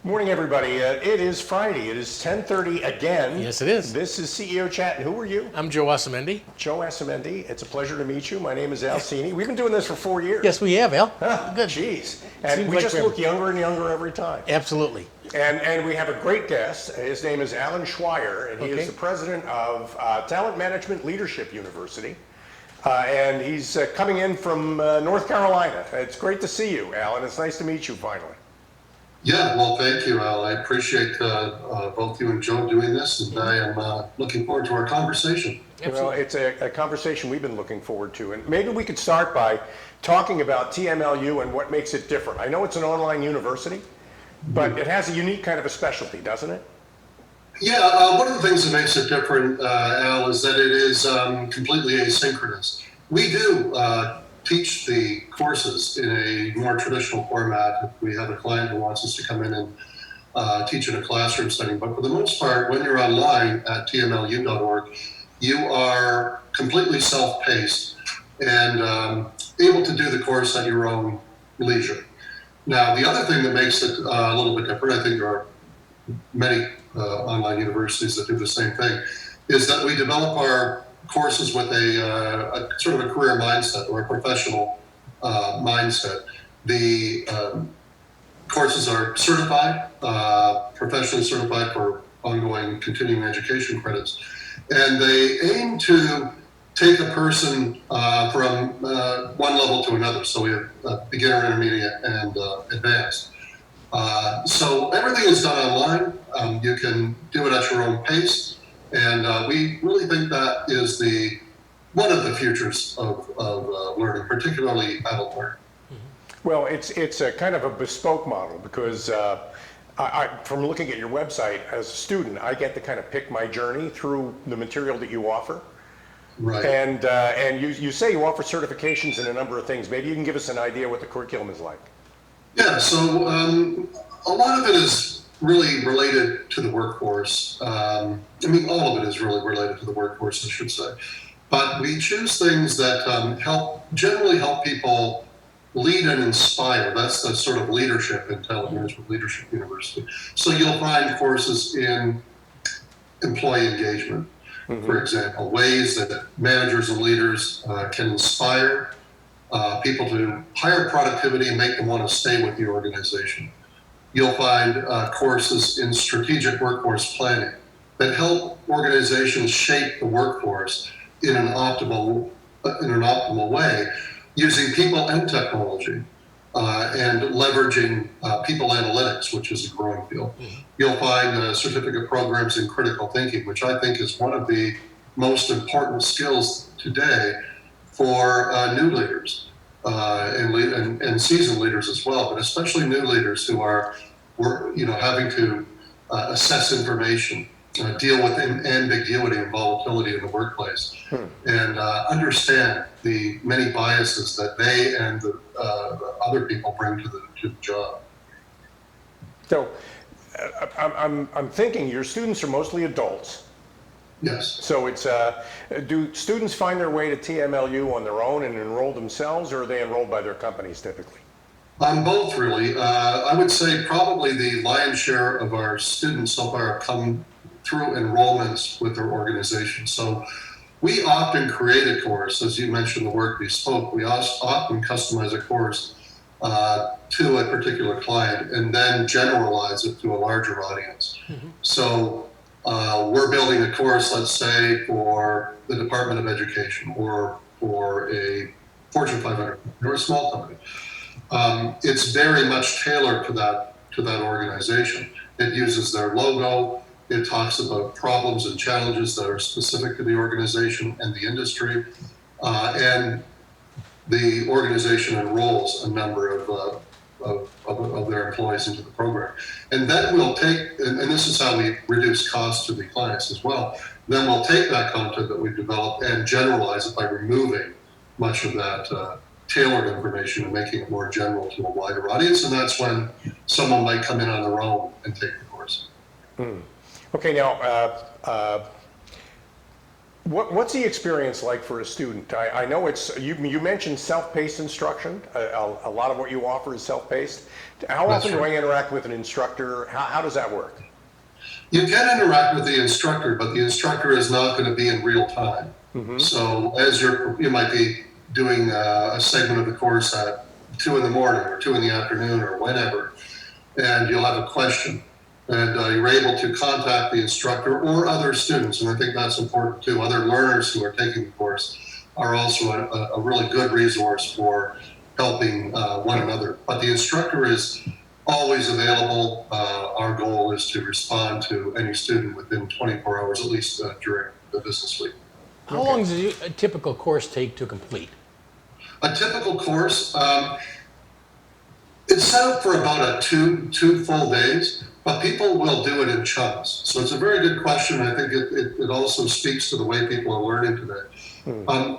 Morning, everybody. It is Friday. It is 10:30 again. Yes, it is. This is CEO Chat, and who are you? I'm Joe Asamendi. Joe Asamendi. It's a pleasure to meet you. My name is Al Cini. We've been doing this for 4 years. Yes, we have, Al. Good. Jeez. And Seems we like just forever. look younger and younger every time. Absolutely. And we have a great guest. His name is Allan Schweyer, and he Okay. is the president of Talent Management Leadership University. And he's coming in from North Carolina. It's great to see you, Allan. It's nice to meet you finally. Yeah, well, thank you, Al. I appreciate both you and Joe doing this, and I am looking forward to our conversation. Well, it's a conversation we've been looking forward to. And maybe we could start by talking about TMLU and what makes it different. I know it's an online university, but it has a unique kind of a specialty, doesn't it? Yeah, one of the things that makes it different, Al, is that it is completely asynchronous. We do teach the courses in a more traditional format. If we have a client who wants us to come in and teach in a classroom setting, but for the most part, when you're online at tmlu.org, you are completely self-paced and able to do the course at your own leisure. Now, the other thing that makes it a little bit different, I think there are many online universities that do the same thing, is that we develop our courses with a sort of a career mindset or a professional mindset. The courses are certified, professionally certified for ongoing continuing education credits, and they aim to take a person from one level to another. So we have beginner, intermediate, and advanced. So everything is done online. You can do it at your own pace. And we really think that is one of the futures of learning, particularly adult learning. Well, it's a kind of a bespoke model because from looking at your website as a student, I get to kind of pick my journey through the material that you offer. Right. And you say you offer certifications in a number of things. Maybe you can give us an idea what the curriculum is like. Yeah, so a lot of it is really related to the workforce. I mean, all of it is really related to the workforce, I should say. But we choose things that generally help people lead and inspire. That's the sort of leadership in Talent Management Leadership University. So you'll find courses in employee engagement, for example, ways that managers and leaders can inspire people to higher productivity and make them want to stay with the organization. You'll find courses in strategic workforce planning that help organizations shape the workforce in an optimal way, using people and technology, and leveraging people analytics, which is a growing field. You'll find certificate programs in critical thinking, which I think is one of the most important skills today for new leaders. And seasoned leaders as well, but especially new leaders who are, having to assess information, deal with ambiguity and volatility in the workplace, and understand the many biases that they and the other people bring to the job. So I'm thinking your students are mostly adults. Yes. So it's do students find their way to TMLU on their own and enroll themselves, or are they enrolled by their companies typically? On both, really. I would say probably the lion's share of our students so far have come through enrollments with their organization. So we often create a course, as you mentioned the word bespoke, we often customize a course to a particular client and then generalize it to a larger audience. So we're building a course, let's say, for the Department of Education or for a Fortune 500 or a small company. It's very much tailored to that organization. It uses their logo. It talks about problems and challenges that are specific to the organization and the industry, and the organization enrolls a number of their employees into the program. And then we'll take, and this is how we reduce costs to the clients as well, then we'll take that content that we've developed and generalize it by removing much of that tailored information and making it more general to a wider audience. And that's when someone might come in on their own and take the course. Okay, now What's the experience like for a student? I know you mentioned self-paced instruction. A lot of what you offer is self-paced. How That's often do I right. interact with an instructor? How does that work? You can interact with the instructor, but the instructor is not going to be in real time. So as you might be doing a segment of the course at 2 in the morning or 2 in the afternoon or whenever, and you'll have a question, and you're able to contact the instructor or other students, and I think that's important too. Other learners who are taking the course are also a really good resource for helping one another. But the instructor is always available. Our goal is to respond to any student within 24 hours, at least during the business week. How long does a typical course take to complete? A typical course, it's set up for about two full days, but people will do it in chunks. So it's a very good question. I think it also speaks to the way people are learning today.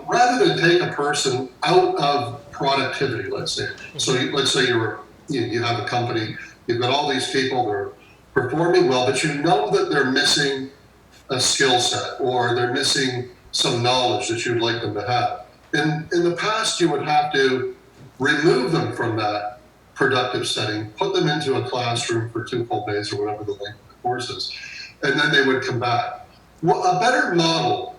Rather than take a person out of productivity, let's say. So let's say you have a company, you've got all these people, they're performing well, but you know that they're missing a skill set or they're missing some knowledge that you'd like them to have. In the past, you would have to remove them from that productive setting, put them into a classroom for 2 full days or whatever the length of the course is, and then they would come back. Well, a better model,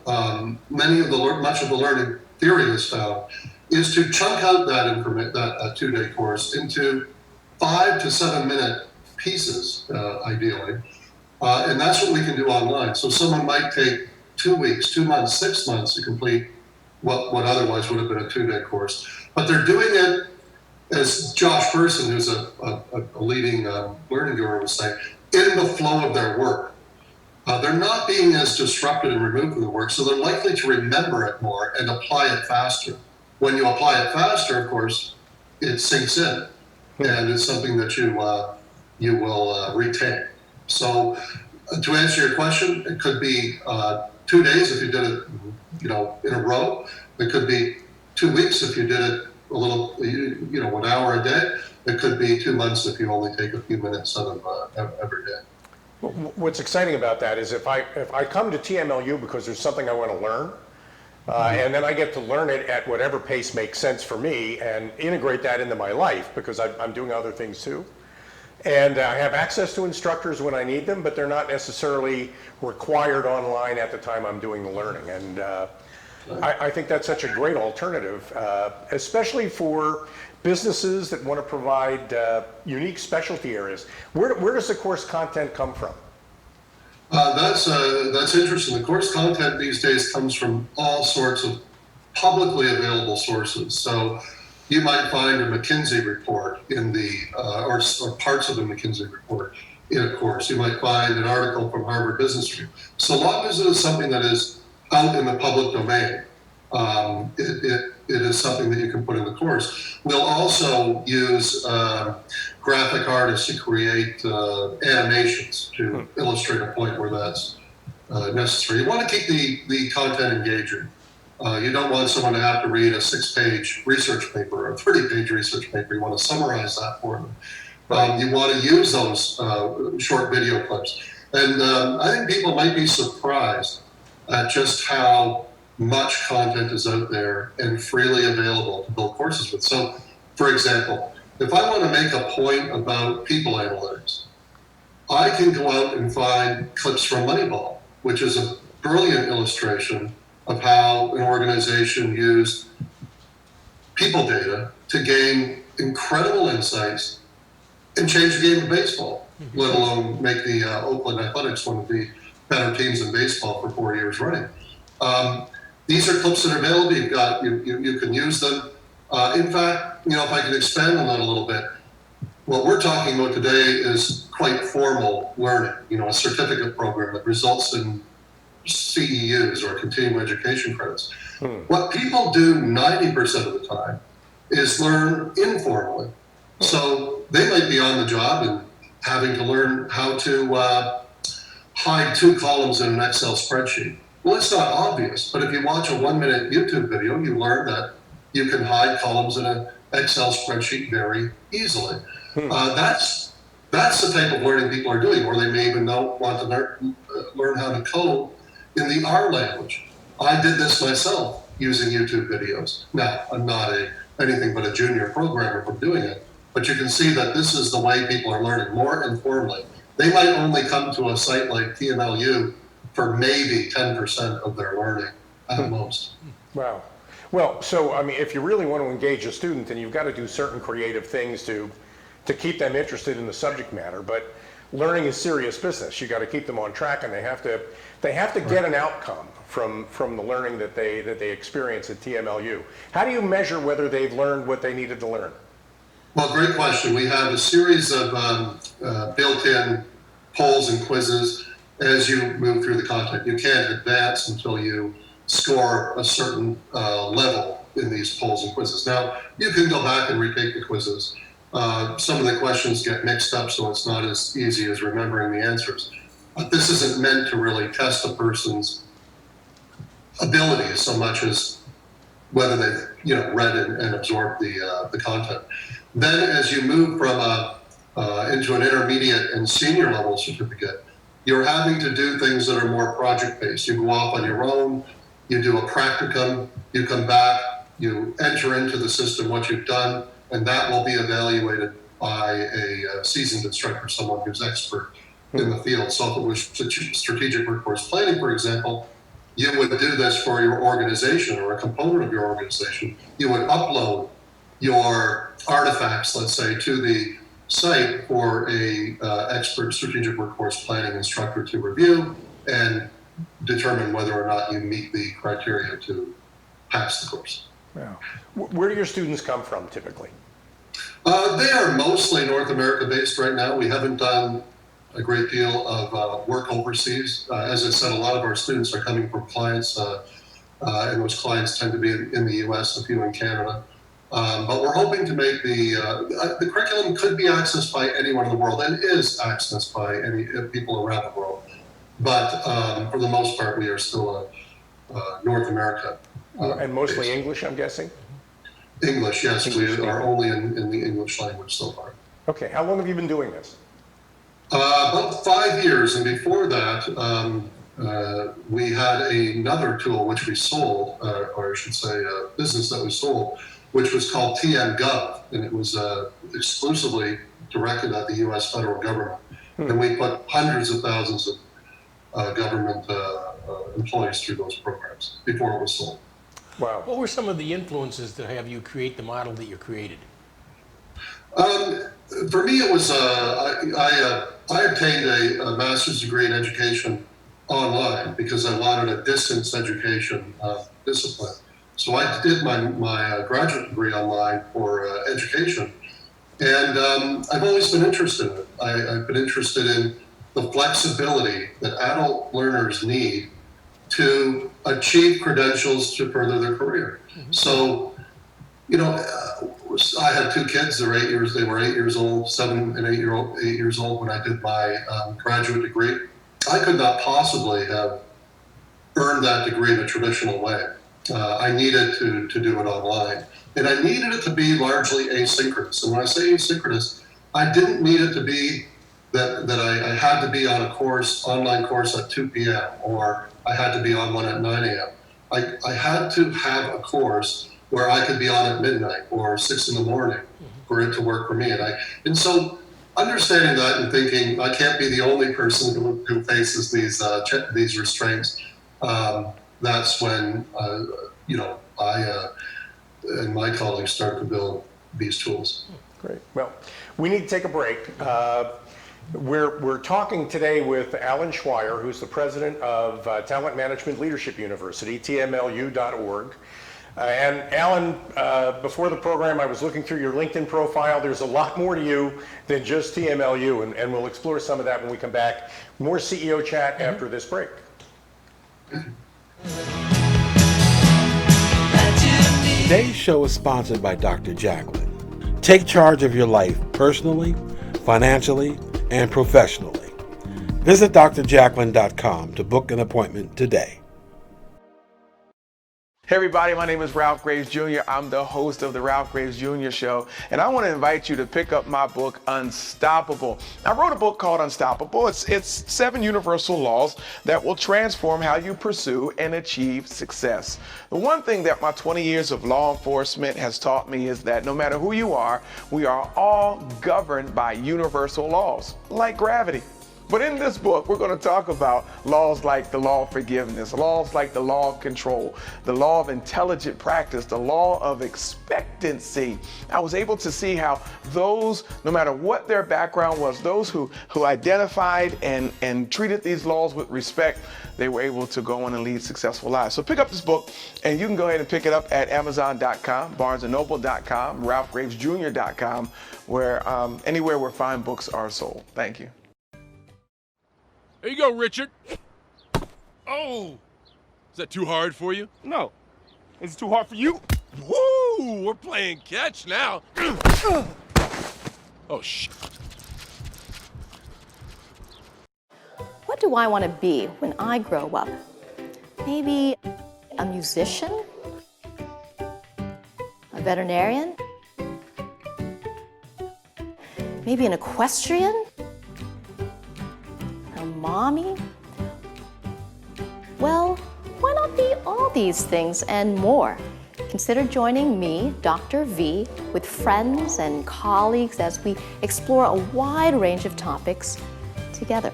much of the learning theory has found, is to chunk out that 2-day course into 5 to 7 minute pieces, ideally, and that's what we can do online. So someone might take 2 weeks, 2 months, 6 months to complete what otherwise would have been a 2-day course, but they're doing it, as Josh Person, who's a leading learning guru, would say, in the flow of their work. They're not being as disrupted and removed from the work, so they're likely to remember it more and apply it faster. When you apply it faster, of course, it sinks in, and it's something that you will retain. So, to answer your question, it could be 2 days if you did it, in a row. It could be 2 weeks if you did it a little, 1 hour a day. It could be 2 months if you only take a few minutes out of every day. What's exciting about that is if I come to TMLU because there's something I want to learn, and then I get to learn it at whatever pace makes sense for me and integrate that into my life because I'm doing other things too. And I have access to instructors when I need them, but they're not necessarily required online at the time I'm doing the learning. And I think that's such a great alternative, especially for businesses that want to provide unique specialty areas. Where does the course content come from? That's interesting. The course content these days comes from all sorts of publicly available sources. So you might find a McKinsey report in the, or parts of the McKinsey report in a course. You might find an article from Harvard Business Review. So long as it is something that is out in the public domain, it is something that you can put in the course. We'll also use graphic artists to create animations to illustrate a point where that's necessary. You want to keep the content engaging. You don't want someone to have to read a 6-page research paper or a 30-page research paper. You want to summarize that for them. You want to use those short video clips. And I think people might be surprised at just how much content is out there and freely available to build courses with. So, for example, if I want to make a point about people analytics, I can go out and find clips from Moneyball, which is a brilliant illustration of how an organization used people data to gain incredible insights and change the game of baseball, let alone make the Oakland Athletics one of the better teams in baseball for 4 years running. These are clips that are available. You can use them. In fact, if I can expand on that a little bit, what we're talking about today is quite formal learning, a certificate program that results in CEUs or continuing education credits. What people do 90% of the time is learn informally. So they might be on the job and having to learn how to hide 2 columns in an Excel spreadsheet. Well, it's not obvious, but if you watch a 1-minute YouTube video, you learn that you can hide columns in an Excel spreadsheet very easily. That's the type of learning people are doing, or they may even want to learn how to code in the R language. I did this myself using YouTube videos. Now, I'm not anything but a junior programmer from doing it, but you can see that this is the way people are learning more informally. They might only come to a site like TMLU for maybe 10% of their learning at most. Wow. Well, so, I mean, if you really want to engage a student, then you've got to do certain creative things to keep them interested in the subject matter. But learning is serious business. You got to keep them on track, and they have to get an outcome from the learning that they experience at TMLU. How do you measure whether they've learned what they needed to learn? Well, great question. We have a series of built-in polls and quizzes as you move through the content. You can't advance until you score a certain level in these polls and quizzes. Now, you can go back and retake the quizzes. Some of the questions get mixed up, so it's not as easy as remembering the answers. But this isn't meant to really test a person's abilities so much as whether they've read and absorbed the content. Then, as you move from into an intermediate and senior level certificate, you're having to do things that are more project-based. You go off on your own, you do a practicum, you come back, you enter into the system what you've done, and that will be evaluated by a seasoned instructor, someone who's expert in the field. So if it was strategic workforce planning, for example, you would do this for your organization or a component of your organization. You would upload your artifacts, let's say, to the site for a expert strategic workforce planning instructor to review and determine whether or not you meet the criteria to pass the course. Wow. Where do your students come from typically? They are mostly North America based right now. We haven't done a great deal of work overseas. As I said, a lot of our students are coming from clients, and those clients tend to be in the US, a few in Canada. But we're hoping to make the curriculum could be accessed by anyone in the world and is accessed by any people around the world. But for the most part, we are still North America. And mostly English, I'm guessing? English, yes. English, We are only in the English language so far. Okay, how long have you been doing this? About 5 years, and before that, we had another tool which we sold, or I should say a business that we sold, which was called TMGov, and it was exclusively directed at the US federal government. And we put hundreds of thousands of government employees through those programs before it was sold. Wow. What were some of the influences that have you create the model that you created? For me, it was I obtained a master's degree in education online because I wanted a distance education discipline. So I did my graduate degree online for education, and I've always been interested in it. I've been interested in the flexibility that adult learners need to achieve credentials to further their career. Mm-hmm. So, I had two kids. They were 8 years old, 7 and 8 years old when I did my graduate degree. I could not possibly have earned that degree in a traditional way. I needed to do it online, and I needed it to be largely asynchronous. And when I say asynchronous, I didn't need it to be that I had to be on a online course at 2 p.m. or I had to be on one at 9 a.m. I had to have a course where I could be on at midnight or 6 in the morning for it to work for me. And so understanding that and thinking I can't be the only person who faces these restraints, that's when I and my colleagues started to build these tools. Great. Well, we need to take a break. We're talking today with Allan Schweyer, who's the president of Talent Management Leadership University, TMLU.org. And Allan, before the program, I was looking through your LinkedIn profile. There's a lot more to you than just TMLU, and we'll explore some of that when we come back. More CEO chat after this break. Today's show is sponsored by Dr. Jacqueline. Take charge of your life personally, financially, and professionally. Visit drjacqueline.com to book an appointment today. Hey everybody, my name is Ralph Graves Jr. I'm the host of the Ralph Graves Jr. Show, and I want to invite you to pick up my book, Unstoppable. I wrote a book called Unstoppable. It's 7 universal laws that will transform how you pursue and achieve success. The one thing that my 20 years of law enforcement has taught me is that no matter who you are, we are all governed by universal laws, like gravity. But in this book, we're going to talk about laws like the law of forgiveness, laws like the law of control, the law of intelligent practice, the law of expectancy. I was able to see how those, no matter what their background was, those who identified and treated these laws with respect, they were able to go on and lead successful lives. So pick up this book, and you can go ahead and pick it up at Amazon.com, BarnesandNoble.com, RalphGravesJr.com, where anywhere where fine books are sold. Thank you. There you go, Richard. Oh! Is that too hard for you? No. Is it too hard for you? Woo! We're playing catch now. Oh, shit. What do I want to be when I grow up? Maybe a musician? A veterinarian? Maybe an equestrian? Mommy? Well, why not be all these things and more? Consider joining me, Dr. V, with friends and colleagues as we explore a wide range of topics together.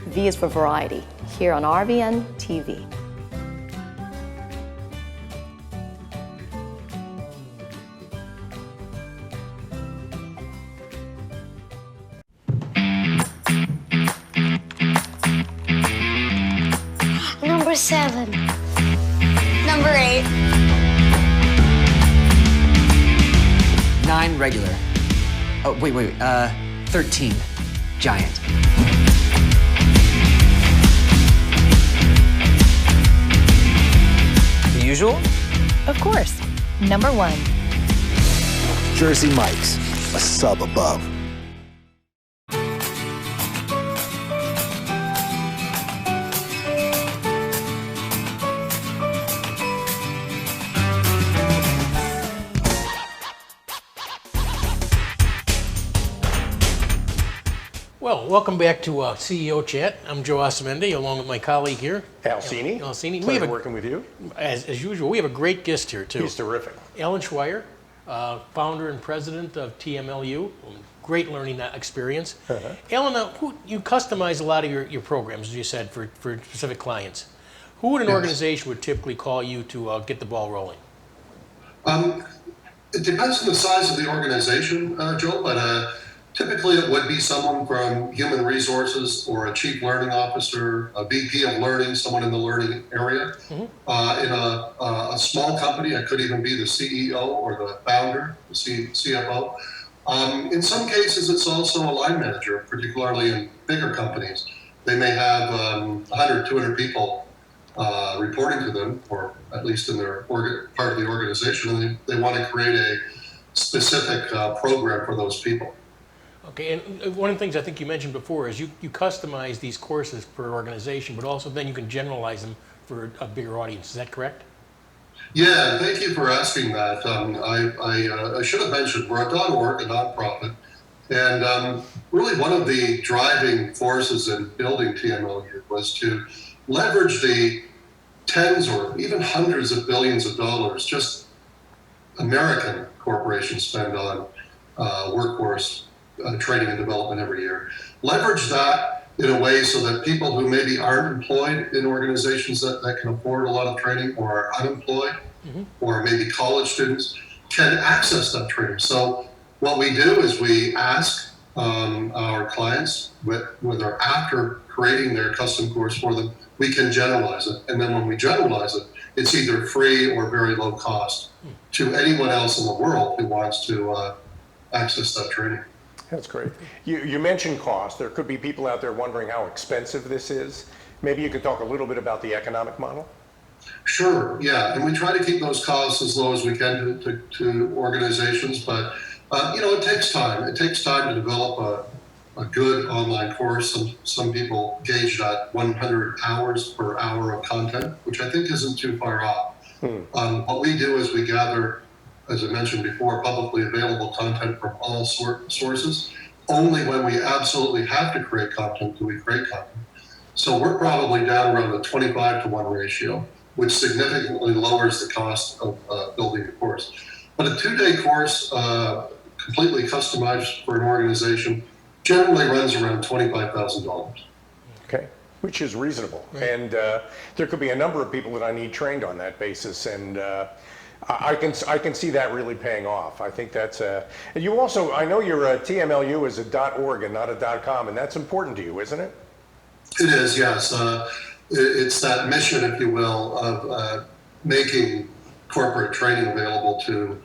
V is for variety, here on RVN TV. Number 7. Number 8. 9 regular. Oh, wait. 13 giant. The usual? Of course. Number 1. Jersey Mike's, a sub above. Well, welcome back to CEO Chat. I'm Joe Osamendi, along with my colleague here, Alcini. Alcini. Working with you. As usual, we have a great guest here, too. He's terrific. Allan Schweyer, founder and president of TMLU. Great learning experience. Allan, you customize a lot of your programs, as you said, for specific clients. Who would an organization would typically call you to get the ball rolling? It depends on the size of the organization, Joe, but typically it would be someone from human resources or a chief learning officer, a VP of learning, someone in the learning area. Mm-hmm. In a small company, it could even be the CEO or the founder, the CFO. In some cases, it's also a line manager, particularly in bigger companies. They may have 100, 200 people reporting to them, or at least in their part of the organization, and they want to create a specific program for those people. Okay, and one of the things I think you mentioned before is you customize these courses per organization, but also then you can generalize them for a bigger audience. Is that correct? Yeah, thank you for asking that. I should have mentioned we're a .org, a nonprofit, and really one of the driving forces in building TMLU was to leverage the tens or even hundreds of billions of dollars just American corporations spend on workforce training and development every year. Leverage that in a way so that people who maybe aren't employed in organizations that can afford a lot of training or are unemployed, mm-hmm. or maybe college students, can access that training. So what we do is we ask our clients, whether after creating their custom course for them, we can generalize it. And then when we generalize it, it's either free or very low cost to anyone else in the world who wants to access that training. That's great. You mentioned cost. There could be people out there wondering how expensive this is. Maybe you could talk a little bit about the economic model? Sure, yeah. And we try to keep those costs as low as we can to organizations, but it takes time. It takes time to develop a good online course. Some people gauge that 100 hours per hour of content, which I think isn't too far off. What we do is we gather, as I mentioned before, publicly available content from all sources. Only when we absolutely have to create content do we create content. So we're probably down around the 25-to-1 ratio, which significantly lowers the cost of building a course. But a 2-day course, completely customized for an organization, generally runs around $25,000. Okay, which is reasonable. And there could be a number of people that I need trained on that basis, and I can see that really paying off. I think that's and you also, I know your TMLU is a .org and not a .com, and that's important to you, isn't it? It is, yes. It's that mission, if you will, of making corporate training available to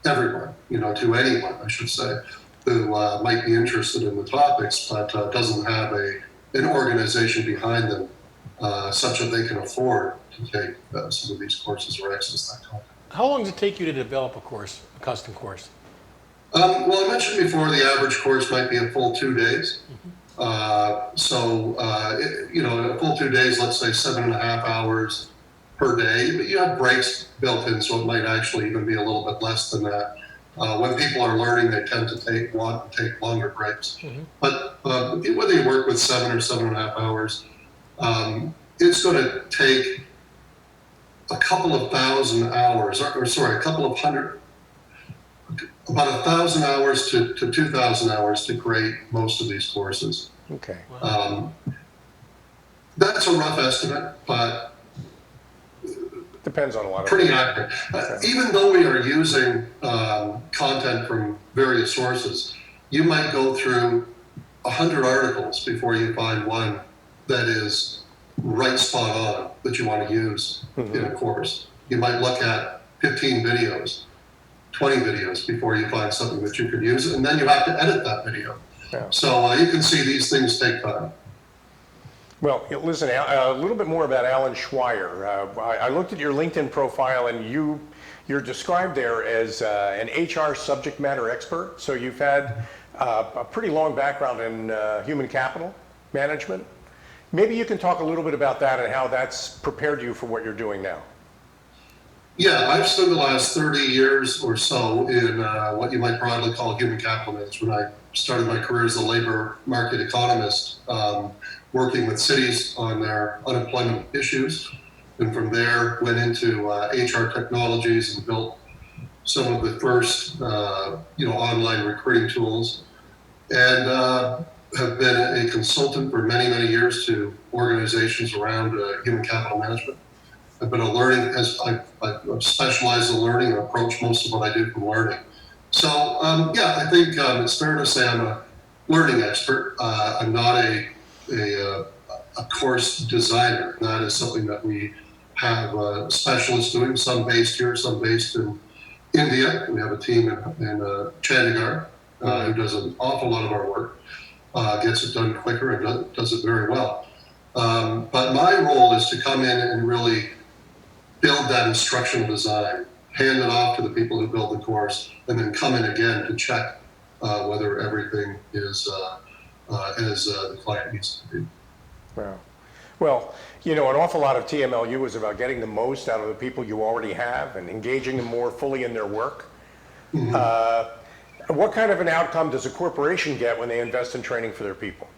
everyone, to anyone, I should say, who might be interested in the topics, but doesn't have an organization behind them such that they can afford to take some of these courses or access that content. How long does it take you to develop a course, a custom course? Well, I mentioned before the average course might be a full 2 days. A full 2 days, let's say 7.5 hours per day, but you have breaks built in, so it might actually even be a little bit less than that. When people are learning, they tend to want to take longer breaks. But whether you work with 7 or 7.5 hours, it's going to take a couple of thousand hours, about 1,000 hours to 2,000 hours to create most of these courses. Okay. That's a rough estimate, but depends on a lot of pretty accurate. Even though we are using content from various sources, you might go through 100 articles before you find one that is right spot on that you want to use in a course. You might look at 15 videos, 20 videos before you find something that you could use, and then you have to edit that video. Yeah. So you can see these things take time. Well, listen, a little bit more about Allan Schweyer. I looked at your LinkedIn profile, and you're described there as an HR subject matter expert. So you've had a pretty long background in human capital management. Maybe you can talk a little bit about that and how that's prepared you for what you're doing now. Yeah, I've spent the last 30 years or so in what you might broadly call human capital management. I started my career as a labor market economist, working with cities on their unemployment issues. And from there, went into HR technologies and built some of the first, online recruiting tools. And have been a consultant for many, many years to organizations around human capital management. I've been I've specialized in learning and approach most of what I do from learning. So, I think it's fair to say I'm a learning expert. I'm not a course designer. That is something that we have specialists doing, some based here, some based in India. We have a team in Chandigarh who does an awful lot of our work. Gets it done quicker and does it very well. But my role is to come in and really build that instructional design, hand it off to the people who build the course, and then come in again to check whether everything is as the client needs to be. Wow. Well, an awful lot of TMLU is about getting the most out of the people you already have and engaging them more fully in their work. What kind of an outcome does a corporation get when they invest in training for their people?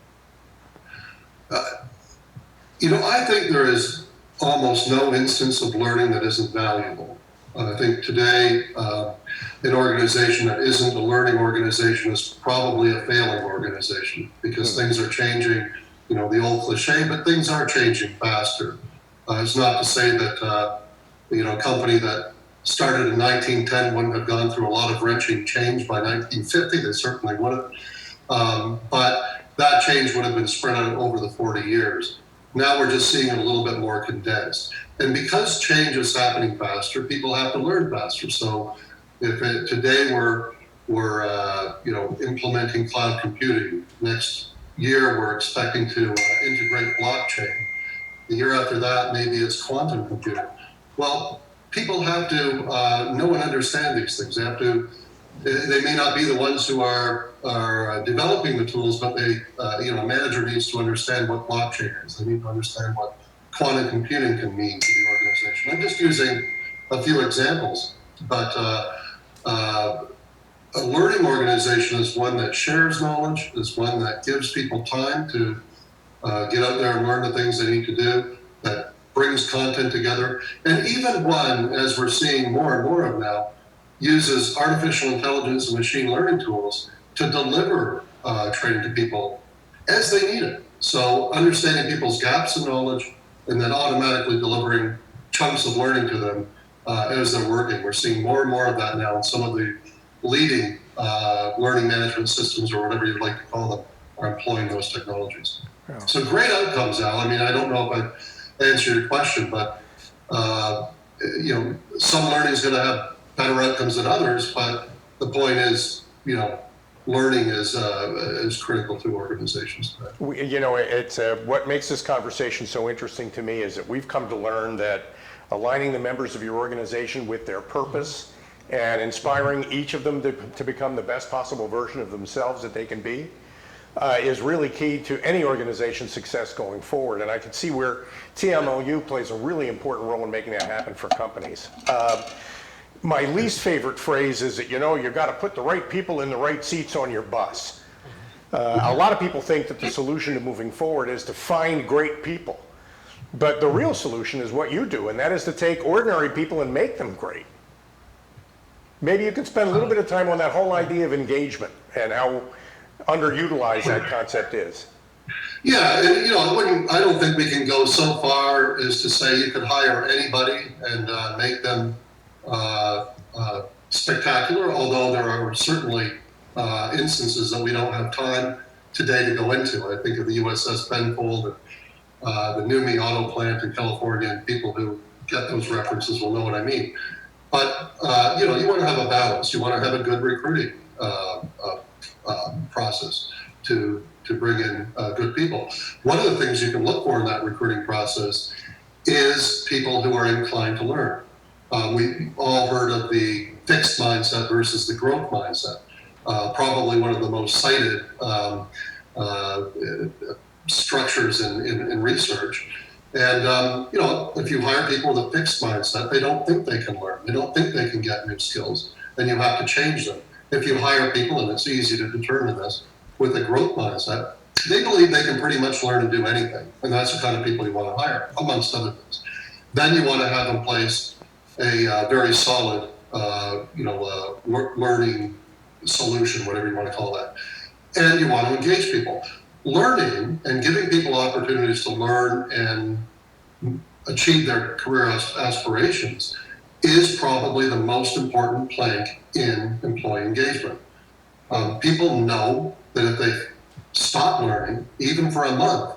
I think there is almost no instance of learning that isn't valuable. I think today, an organization that isn't a learning organization is probably a failing organization because things are changing, the old cliche, but things are changing faster. It's not to say that, a company that started in 1910 wouldn't have gone through a lot of wrenching change by 1950. They certainly would have. But that change would have been spread out over the 40 years. Now we're just seeing it a little bit more condensed. And because change is happening faster, people have to learn faster. So if today we're implementing cloud computing, next year we're expecting to integrate blockchain. The year after that, maybe it's quantum computing. Well, people have to know and understand these things. They may not be the ones who are developing the tools, but a manager needs to understand what blockchain is. They need to understand what quantum computing can mean to the organization. I'm just using a few examples. But a learning organization is one that shares knowledge, is one that gives people time to get out there and learn the things they need to do, that brings content together, and even one, as we're seeing more and more of now, uses artificial intelligence and machine learning tools to deliver training to people as they need it. So understanding people's gaps in knowledge and then automatically delivering chunks of learning to them as they're working. We're seeing more and more of that now in some of the leading learning management systems, or whatever you'd like to call them, are employing those technologies. Yeah. So great outcomes, Al. I mean, I don't know if I answered your question, but some learning is going to have better outcomes than others. But the point is, learning is critical to organizations today. It's what makes this conversation so interesting to me is that we've come to learn that aligning the members of your organization with their purpose and inspiring each of them to become the best possible version of themselves that they can be is really key to any organization's success going forward. And I can see where TMLU plays a really important role in making that happen for companies. My least favorite phrase is that, you've got to put the right people in the right seats on your bus. A lot of people think that the solution to moving forward is to find great people. But the real solution is what you do, and that is to take ordinary people and make them great. Maybe you could spend a little bit of time on that whole idea of engagement and how underutilized that concept is. Yeah, and I don't think we can go so far as to say you could hire anybody and make them spectacular, although there are certainly instances that we don't have time today to go into. I think of the USS Benfold, the NUMMI auto plant in California, and people who get those references will know what I mean. But, you want to have a balance. You want to have a good recruiting process to bring in good people. One of the things you can look for in that recruiting process is people who are inclined to learn. We all heard of the fixed mindset versus the growth mindset. Probably one of the most cited structures in research. And, if you hire people with a fixed mindset, they don't think they can learn. They don't think they can get new skills. Then you have to change them. If you hire people, and it's easy to determine this, with a growth mindset, they believe they can pretty much learn and do anything. And that's the kind of people you want to hire, amongst other things. Then you want to have in place a very solid, learning solution, whatever you want to call that. And you want to engage people. Learning and giving people opportunities to learn and achieve their career aspirations is probably the most important plank in employee engagement. People know that if they stop learning, even for a month,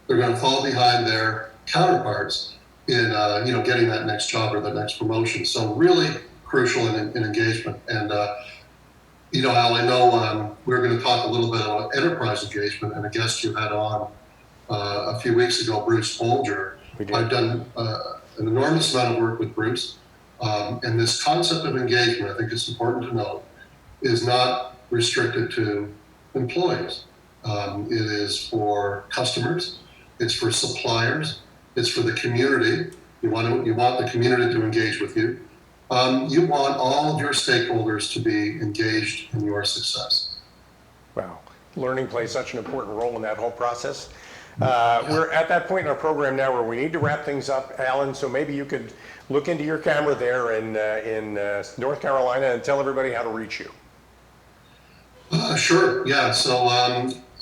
they're going to fall behind their counterparts in getting that next job or the next promotion. So really crucial in engagement. And Al, I know we're going to talk a little bit about enterprise engagement, and a guest you had on a few weeks ago, Bruce Folger. I've done an enormous amount of work with Bruce, and this concept of engagement, I think it's important to note, is not restricted to employees. It is for customers, it's for suppliers, it's for the community. You want the community to engage with you. You want all of your stakeholders to be engaged in your success. Wow. Learning plays such an important role in that whole process. We're at that point in our program now where we need to wrap things up, Allan, so maybe you could look into your camera there in North Carolina and tell everybody how to reach you. Sure, yeah. So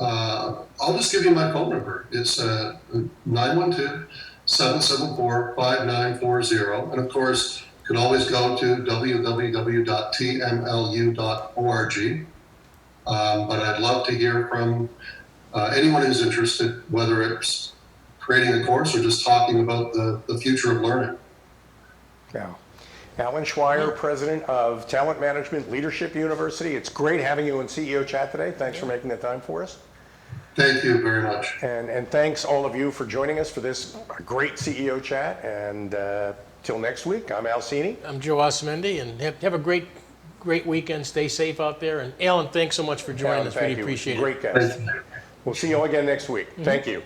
I'll just give you my phone number. It's 912-774-5940. And of course, you can always go to www.tmlu.org. But I'd love to hear from anyone who's interested, whether it's creating a course or just talking about the future of learning. Yeah. Allan Schweyer, President of Talent Management Leadership University. It's great having you on CEO Chat today. Thanks for making the time for us. Thank you very much. And thanks all of you for joining us for this great CEO Chat. And till next week, I'm Al Cini. I'm Joe Osmendi, and have a great weekend. Stay safe out there. And Allan, thanks so much for joining us. Really appreciate it. Great guest. We'll see you all again next week. Thank you.